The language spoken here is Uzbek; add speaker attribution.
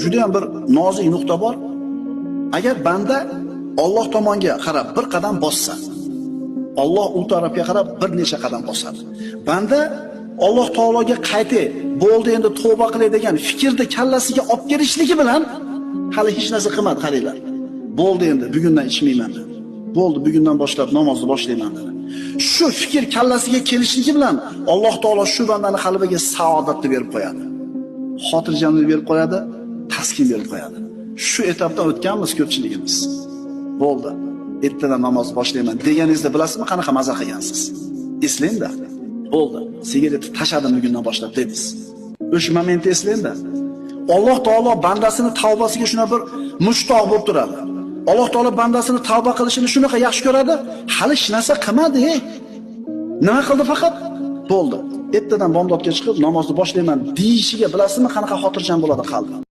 Speaker 1: juda ham bir nozik nuqta bor. Agar banda Alloh tomonga qarab bir qadam bossa, Alloh u tarafga qarab bir necha qadam bosadi. Banda Alloh taologa qaytay, bo'ldi endi tavba qilay degan fikrni kallasiga olib kelishligi bilan hali hech narsa qilmadi, qaranglar. Bo'ldi endi bugundan ichmayman dedi. Bo'ldi bugundan boshlab namozni boshlayman dedi. Shu fikr kallasiga kelishligi bilan Alloh taolo shu bandani qalbiga saodatni berib qo'yadi. Xotirjamlik berib qo'yadi, taskin berib qo'yadi. Shu etapdan o'tganmiz ko'pchiligimiz. Bo'ldi. Ertadan namoz boshlayman deganingizda bilasizmi qanaqa maza qilgansiz? Eslangda. Bo'ldi. Sigaretni tashladim bugundan boshlab dedingiz. O'sha momentni eslangda. Alloh taolo bandasini tavbasiga shuna bir mushtoq bo'lib turadi. Alloh taolo bandasini tavba qilishini shunaqa yaxshi ko'radi. Hali hech narsa qilmadi. Nima qildi faqat? Bo'ldi. Ertadan bomdodga chiqib namozni boshlayman deyishiga bilasizmi qanaqa xotirjam bo'ladi qalbi?